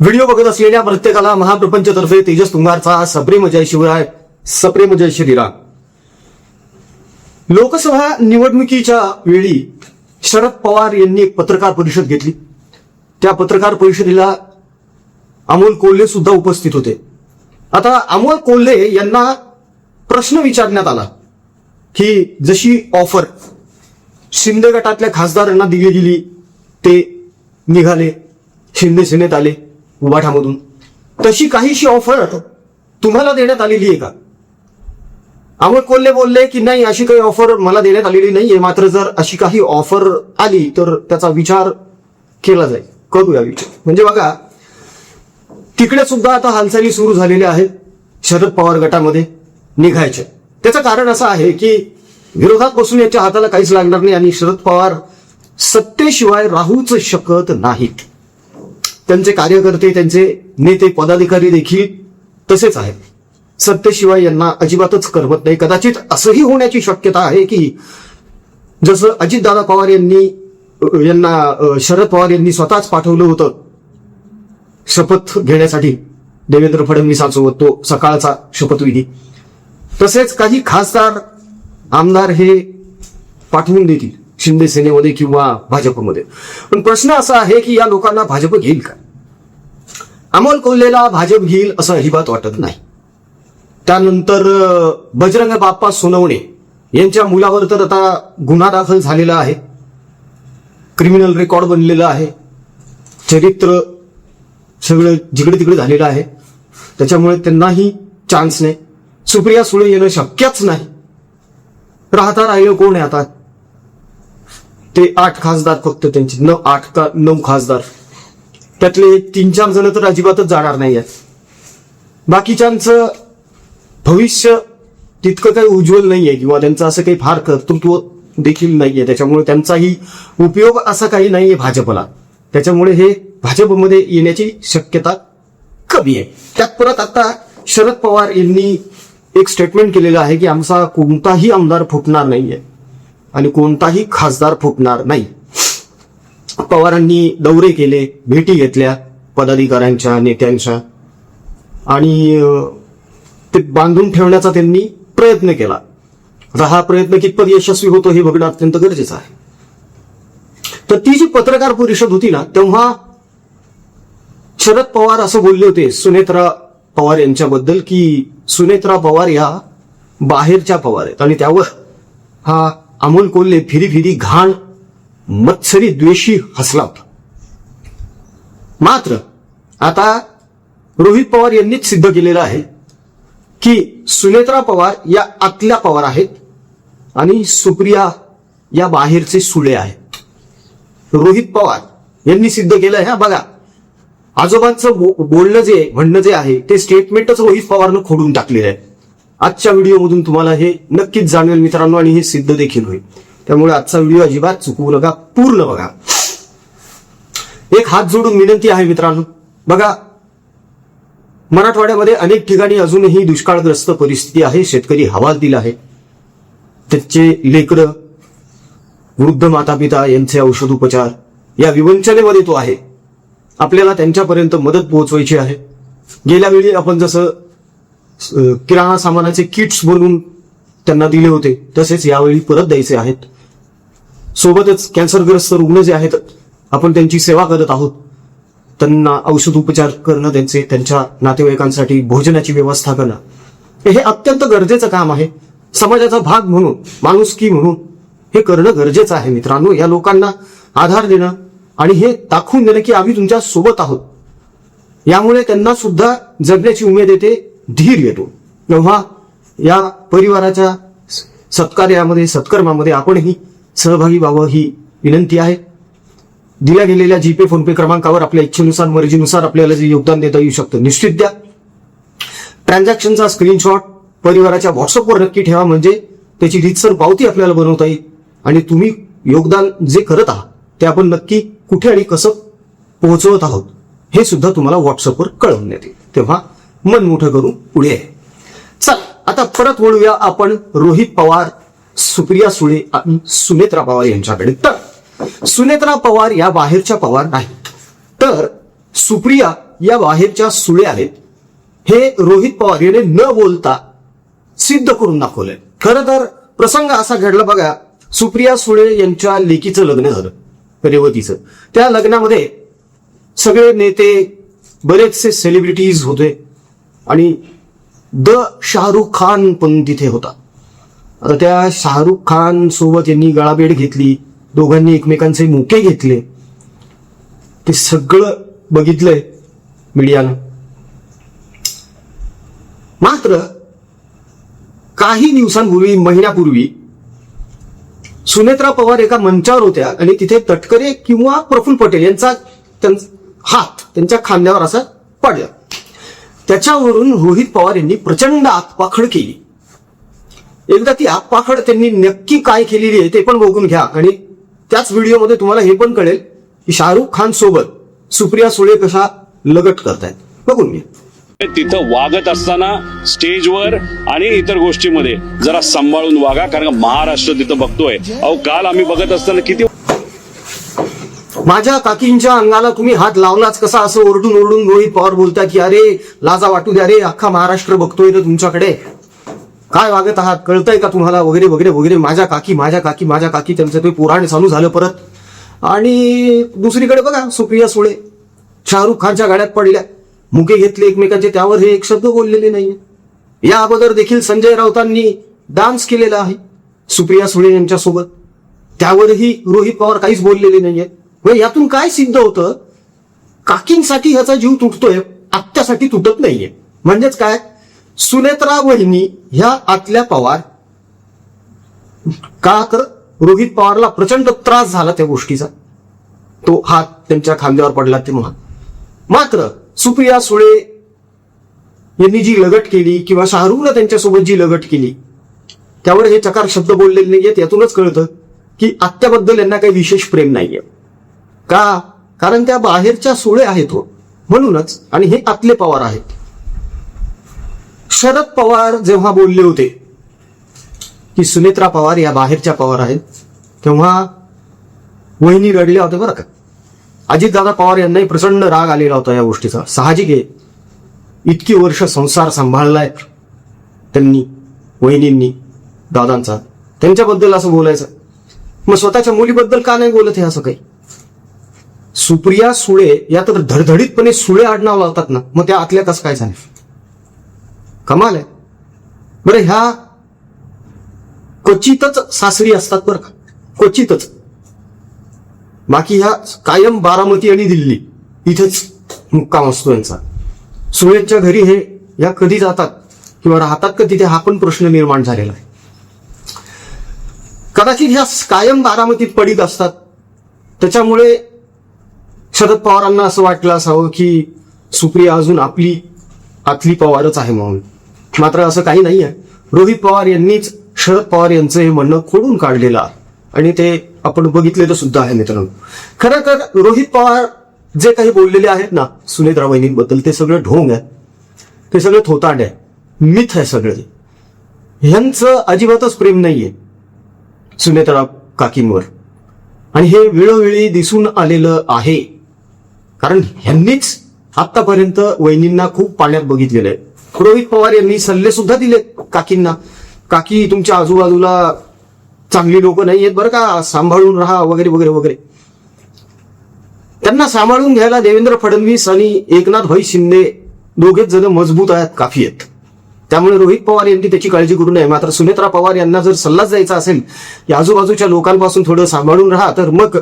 Video बघत असलेल्या प्रत्येकाला महाप्रपंचतर्फे तेजस तुंगारचा सप्रेम जय शिवराय, सप्रेम जय श्रीराम. लोकसभा निवडणुकीच्या वेळी शरद पवार यांनी एक पत्रकार परिषद घेतली. त्या पत्रकार परिषदेला अमोल कोल्हे सुद्धा उपस्थित होते. आता अमोल कोल्हे यांना प्रश्न विचारण्यात आला की जशी ऑफर शिंदे गटातल्या खासदारांना दिली गेली, ते निघाले, शिंदे सेनेत आले उबाठामधून, तशी काहीशी ऑफर तुम्हाला देण्यात आलेली आहे का? अमोल कोल्हे बोलले की नाही, अशी काही ऑफर मला देण्यात आलेली नाहीये, मात्र जर अशी काही ऑफर आली तर त्याचा विचार केला जाईल, करूया विचार. म्हणजे बघा, तिकडे सुद्धा आता हालचाली सुरू झालेल्या आहेत शरद पवार गटामध्ये निघायच्या. त्याचं कारण असं आहे की विरोधात बसून याच्या हाताला काहीच लागणार नाही आणि शरद पवार सत्तेशिवाय राहूच शकत नाहीत. त्यांचे कार्यकर्ते, त्यांचे नेते, पदाधिकारी देखील तसेच आहेत. सत्तेशिवाय यांना अजिबातच करमत नाही. कदाचित असंही होण्याची शक्यता आहे की जसं अजितदादा पवार यांना शरद पवार यांनी स्वतःच पाठवलं होतं शपथ घेण्यासाठी देवेंद्र फडणवीसांसोबत, तो सकाळचा शपथविधी, तसेच काही खासदार आमदार हे पाठवून देतील शिंदे सेनेमध्ये किंवा भाजपमध्ये. पण प्रश्न असा आहे की या लोकांना भाजप घेईल का? अमोल कोल्हेला भाजप घेईल असं अजिबात वाटत नाही. त्यानंतर बजरंग बाप्पा सोनवणे यांच्या मुलावर तर आता गुन्हा दाखल झालेला आहे, क्रिमिनल रेकॉर्ड बनलेलं आहे, चरित्र सगळं जिकडे तिकडे झालेलं आहे. त्याच्यामुळे त्यांनाही चान्स नाही. सुप्रिया सुळे येणं शक्यच नाही. राहता राहिलं कोण आहे आता? ते 8 खासदार फक्त, त्यांचे 8 का 9 खासदार, त्यातले 3-4 जण तर अजिबातच जाणार नाही आहेत. बाकीच्यांचं भविष्य तितकं काही उज्ज्वल नाहीये किंवा त्यांचं असं काही फार कर्तृत्व देखील नाहीये. त्याच्यामुळे त्यांचाही उपयोग असा काही नाहीये भाजपला. त्याच्यामुळे हे भाजपमध्ये येण्याची शक्यता कमी आहे. त्यात परत आता शरद पवार यांनी एक स्टेटमेंट केलेलं आहे की आमचा कोणताही आमदार फुटणार नाहीये आणि कोणताही खासदार फुटणार नाही. पवारांनी दौरे केले, भेटी घेतल्या पदाधिकाऱ्यांच्या, नेत्यांच्या, आणि ते बांधून ठेवण्याचा त्यांनी प्रयत्न केला. आता हा प्रयत्न कितपत यशस्वी होतो हे बघणं अत्यंत गरजेचं आहे. तर ती जी पत्रकार परिषद होती ना, तेव्हा शरद पवार असं बोलले होते सुनेत्रा पवार यांच्याबद्दल की सुनेत्रा पवार या बाहेरच्या पवार आहेत, आणि त्यावर हा अमोल कोल्हे फिरी घाण मत्सरी द्वेषी हसला होता. मात्र आता रोहित पवार यांनीच सिद्ध केलेलं आहे की सुनेत्रा पवार या आतल्या पवार आहेत आणि सुप्रिया या बाहेरचे सुळे आहेत. रोहित पवार यांनी सिद्ध केलं आहे. बघा, आजोबांचं बोलणं जे म्हणणं जे आहे ते स्टेटमेंटच रोहित पवारनं खोडून टाकलेलं आहे. आजच्या व्हिडिओमधून तुम्हाला हे नक्कीच जाणवेल मित्रांनो, आणि हे सिद्ध देखील होईल. त्यामुळे आजचा व्हिडिओ अजिबात चुकवू नका, पूर्ण बघा. एक हात जोडून विनंती आहे मित्रांनो, बघा, मराठवाड्यामध्ये अनेक ठिकाणी अजूनही दुष्काळग्रस्त परिस्थिती आहे. शेतकरी हवालदिल आहे. त्याचे लेकरं, वृद्ध माता पिता यांचे औषध उपचार या विवंचनेमध्ये तो आहे. आपल्याला त्यांच्यापर्यंत मदत पोहोचवायची आहे. गेल्या वेळी आपण जसं किराणा सामानाचे किट्स बनवून त्यांना दिले होते, तसेच यावेळी परत द्यायचे आहेत. सोबतच कॅन्सरग्रस्त रुग्ण जे आहेत, आपण त्यांची सेवा करत आहोत. त्यांना औषध उपचार करणं, त्यांच्या नातेवाईकांसाठी भोजनाची व्यवस्था करणं हे अत्यंत गरजेचं काम आहे. समाजाचा भाग म्हणून, माणुसकी म्हणून हे करणं गरजेचं आहे मित्रांनो. या लोकांना आधार देणं आणि हे दाखवून देणं की आम्ही तुमच्या सोबत आहोत, यामुळे त्यांना सुद्धा जगण्याची उमेद येते, धीर येतो. तेव्हा या परिवाराच्या सत्कार्यामध्ये, सत्कर्मामध्ये आपणही सहभागी व्हावं ही विनंती आहे. दिल्या गेलेल्या जीपे, फोनपे क्रमांकावर आपल्या इच्छेनुसार, मर्जीनुसार आपल्याला जे योगदान देता येऊ शकतं निश्चित द्या. ट्रान्झॅक्शनचा स्क्रीनशॉट परिवाराच्या व्हॉट्सअपवर नक्की ठेवा, म्हणजे त्याची रीतसर पावती आपल्याला बनवता येईल. आणि तुम्ही योगदान जे करत आहात ते आपण नक्की कुठे आणि कसं पोहोचवत आहोत हे सुद्धा तुम्हाला व्हॉट्सअपवर कळवण्यात येईल. तेव्हा मन मोठं करून पुढे आहे. चल, आता परत वळूया आपण रोहित पवार, सुप्रिया सुळे आणि सुनेत्रा पवार यांच्याकडे. तर सुनेत्रा पवार या बाहेरच्या पवार नाही, तर सुप्रिया या बाहेरच्या सुळे आहेत हे रोहित पवार याने न बोलता सिद्ध करून दाखवलंय. खरं तर प्रसंग असा घडला बघा, सुप्रिया सुळे यांच्या लेकीचं लग्न झालं रेवतीचं. त्या लग्नामध्ये सगळे नेते, बरेचसे सेलिब्रिटीज होते आणि शाहरुख खान पण तिथे होता. आता त्या शाहरुख खान सोबत यांनी गळाभेट घेतली, दोघांनी एकमेकांचे मुके घेतले. ते सगळं बघितलंय मीडियानं. मात्र काही दिवसांपूर्वी, महिन्यापूर्वी सुनेत्रा पवार एका मंचावर होत्या आणि तिथे तटकरे किंवा प्रफुल्ल पटेल यांचा हात त्यांच्या खांद्यावर असा पडला. त्याच्यावरून रोहित पवार यांनी प्रचंड आगपाखड केली. एकदा ती आगपाखड त्यांनी नक्की काय केलेली आहे ते पण बघून घ्या आणि त्याच व्हिडिओमध्ये तुम्हाला हे पण कळेल की शाहरुख खान सोबत सुप्रिया सुळे कशा लगट करतायत. बघून घ्या. तिथं वागत असताना स्टेजवर आणि इतर गोष्टीमध्ये जरा सांभाळून वागा, कारण महाराष्ट्र तिथं बघतोय. अहो काल आम्ही बघत असताना किती माझ्या काकींच्या अंगाला तुम्ही हात लावलाच कसा, असं ओरडून ओरडून रोहित पवार बोलतात की अरे लाजा वाटू द्या रे, अख्खा महाराष्ट्र बघतोय तर तुमच्याकडे, काय वागत आहात, कळतंय का तुम्हाला, वगैरे वगैरे वगैरे. माझ्या काकी माझ्या काकी माझ्या काकी, त्यांचं ते पुराण चालू झालं परत. आणि दुसरीकडे बघा सुप्रिया सुळे शाहरुख खानच्या गाड्यात पडल्या, मुके घेतले एकमेकांचे, त्यावर हे एक शब्द बोललेले नाहीये. या अगोदर देखील संजय राऊतांनी डान्स केलेला आहे सुप्रिया सुळे यांच्यासोबत, त्यावरही रोहित पवार काहीच बोललेले नाहीये. यातून काय सिद्ध होतं, काकींसाठी ह्याचा जीव तुटतोय, आत्यासाठी तुटत नाहीये. म्हणजेच काय, सुनेत्रा वहिनी ह्या आतल्या पवार, का तर रोहित पवारला प्रचंड त्रास झाला त्या गोष्टीचा, तो हात त्यांच्या खांद्यावर पडला तेव्हा. मात्र सुप्रिया सुळे यांनी जी लगट केली किंवा शाहरुखनं त्यांच्यासोबत जी लगट केली त्यावर हे चकार शब्द बोललेले नाहीयेत. यातूनच कळतं की आत्याबद्दल यांना काही विशेष प्रेम नाहीये. का? कारण त्या बाहेरच्या सुळे आहेत हो, म्हणूनच. आणि हे आतले पवार आहेत. शरद पवार जेव्हा बोलले होते की सुनेत्रा पवार या बाहेरच्या पवार आहेत, तेव्हा वहिनी रडल्या होत्या बरं का. अजितदादा पवार यांनाही प्रचंड राग आलेला होता या गोष्टीचा. साहजिक आहे, इतकी वर्ष संसार सांभाळलाय त्यांनी, वहिनींनी, दादांचा, त्यांच्याबद्दल असं बोलायचं. मग स्वतःच्या मुलीबद्दल का नाही बोलत हे असं काही. सुप्रिया सुळे या तर धडधडीतपणे सुळे आडनाव लावतात ना, मग त्या आतल्या कसं काय झालं, कमाल आहे. बरं, ह्या क्वचितच सासरी असतात बरं का, क्वचितच. बाकी ह्या कायम बारामती आणि दिल्ली इथेच मुक्काम असतो यांचा. सुळेच्या घरी हे या कधी जातात किंवा राहतात का तिथे, हा पण प्रश्न निर्माण झालेला आहे. कदाचित ह्या कायम बारामतीत पडित असतात, त्याच्यामुळे शरद पवारांना असं वाटलं असावं की सुप्रिया अजून आपली आतली पवारच आहे म्हणून. मात्र असं काही नाही आहे. रोहित पवार यांनीच शरद पवार यांचं हे म्हणणं खोडून काढलेलं आहे आणि ते आपण बघितलेलं सुद्धा आहे मित्रांनो. खरं तर रोहित पवार जे काही बोललेले आहेत ना सुनेत्रा वहिनींबद्दल, ते सगळं ढोंग आहे, ते सगळं थोतांड आहे, मिथ आहे सगळं. ह्यांचं अजिबातच प्रेम नाहीये सुनेत्रा काकींवर, आणि हे वेळोवेळी दिसून आलेलं आहे. कारण ह्यांनीच आतापर्यंत वहिनींना खूप पाण्यात बघितलेलं आहे. रोहित पवार यांनी सल्ले सुद्धा दिले काकींना, काकी तुमच्या आजूबाजूला चांगली लोक नाही आहेत बरं का, सांभाळून राहा वगैरे वगैरे वगैरे. त्यांना सांभाळून घ्यायला देवेंद्र फडणवीस आणि एकनाथ भाई शिंदे दोघेच जण मजबूत आहेत, काफी आहेत. त्यामुळे रोहित पवार यांनी त्याची काळजी करू नये. मात्र सुनेत्रा पवार यांना जर सल्लाच द्यायचा असेल की आजूबाजूच्या लोकांपासून थोडं सांभाळून राहा, तर मग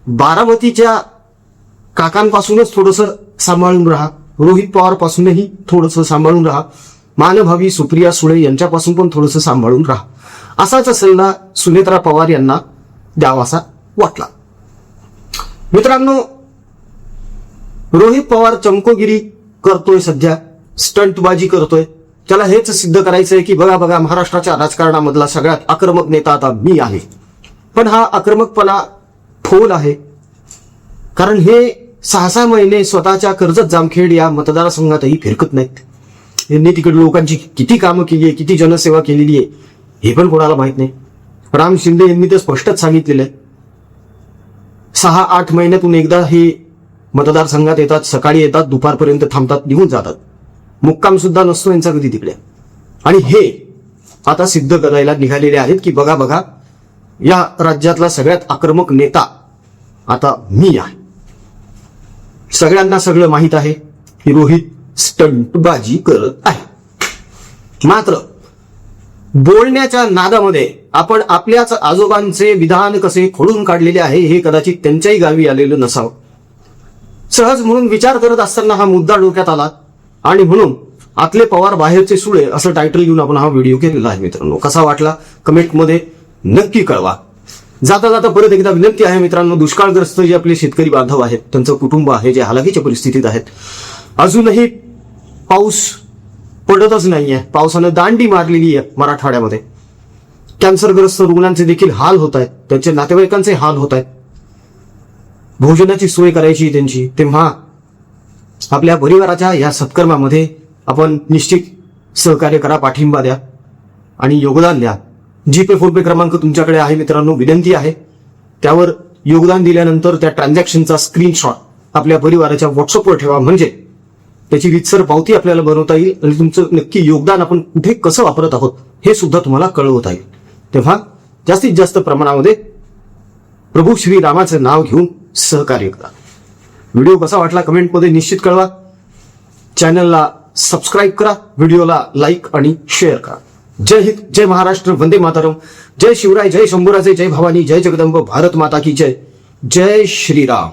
बारामतीच्या काकांपासूनच थोडंसं सांभाळून राहा, रोहित पवार पासूनही थोडंसं सांभाळून राहा, मानभावी सुप्रिया सुळे यांच्यापासून पण थोडंसं सांभाळून राहा, असाच सल्ला सुनेत्रा पवार यांना द्यावासा वाटला. मित्रांनो, रोहित पवार चमकोगिरी करतोय, सध्या स्टंटबाजी करतोय. त्याला हेच सिद्ध करायचंय की बघा बघा, महाराष्ट्राच्या राजकारणामधला सगळ्यात आक्रमक नेता आता मी आहे. पण हा आक्रमकपणा फोल आहे, कारण हे 6-6 महिने स्वतःच्या कर्जत जामखेड या मतदारसंघातही फिरकत नाहीत. यांनी तिकडे लोकांची किती कामं केली आहे, किती जनसेवा केलेली आहे हे पण कोणाला माहित नाही. राम शिंदे यांनी तर स्पष्टच सांगितलेलं आहे, 6-8 महिन्यातून एकदा हे मतदारसंघात येतात, सकाळी येतात, दुपारपर्यंत थांबतात, निघून जातात. मुक्काम सुद्धा नसतो यांचा कधी तिकडे. आणि हे आता सिद्ध करायला निघालेले आहेत की बघा बघा, या राज्यातला सगळ्यात आक्रमक नेता आता मी आहे. सगळ्यांना सगळं माहीत आहे की रोहित स्टंटबाजी करत आहे. मात्र बोलण्याच्या नादामध्ये आपण आपल्याच आजोबांचे विधान कसे खोडून काढलेले आहे हे कदाचित त्यांच्याही गावी आलेलं नसावं. सहज म्हणून विचार करत असताना हा मुद्दा डोक्यात आला आणि म्हणून आतले पवार बाहेरचे सुळे असं टायटल घेऊन आपण हा व्हिडिओ केलेला आहे. मित्रांनो, कसा वाटला कमेंटमध्ये नक्की कळवा. जाता जाता परत एकदा विनंती आहे मित्रांनो, दुष्काळग्रस्त जे आपले शेतकरी बांधव आहेत, त्यांचं कुटुंब आहे जे हालाकीच्या परिस्थितीत आहेत, अजूनही पाऊस पडतच नाहीये. पावसानं दांडी मारलेली आहे मराठवाड्यामध्ये. कॅन्सरग्रस्त रुग्णांचे देखील हाल होत आहेत, त्यांच्या नातेवाईकांचे हाल होत आहेत. भोजनाची सोय करायची त्यांची. तेव्हा आपल्या परिवाराच्या या सत्कर्मामध्ये आपण निश्चित सहकार्य करा, पाठिंबा द्या आणि योगदान द्या. जीपे फोनपे क्रमांक तुमच्याकडे आहे मित्रांनो. विनंती आहे त्यावर योगदान दिल्यानंतर त्या ट्रान्झॅक्शनचा स्क्रीनशॉट आपल्या परिवाराच्या व्हॉट्सअपवर ठेवा, म्हणजे त्याची रीतसर पावती आपल्याला बनवता येईल आणि तुमचं नक्की योगदान आपण कुठे कसं वापरत आहोत हे सुद्धा तुम्हाला कळवता येईल. तेव्हा जास्तीत जास्त प्रमाणामध्ये प्रभू श्रीरामाचं नाव घेऊन सहकार्य करा. व्हिडिओ कसा वाटला कमेंटमध्ये निश्चित कळवा. चॅनलला सबस्क्राईब करा, व्हिडिओला लाईक आणि शेअर करा. जय हिंद, जय महाराष्ट्र, वंदे मातरम, जय शिवराय, जय शंभूराजे, जय भवानी, जय जगदंब, भारत माता की जय, जय श्रीराम.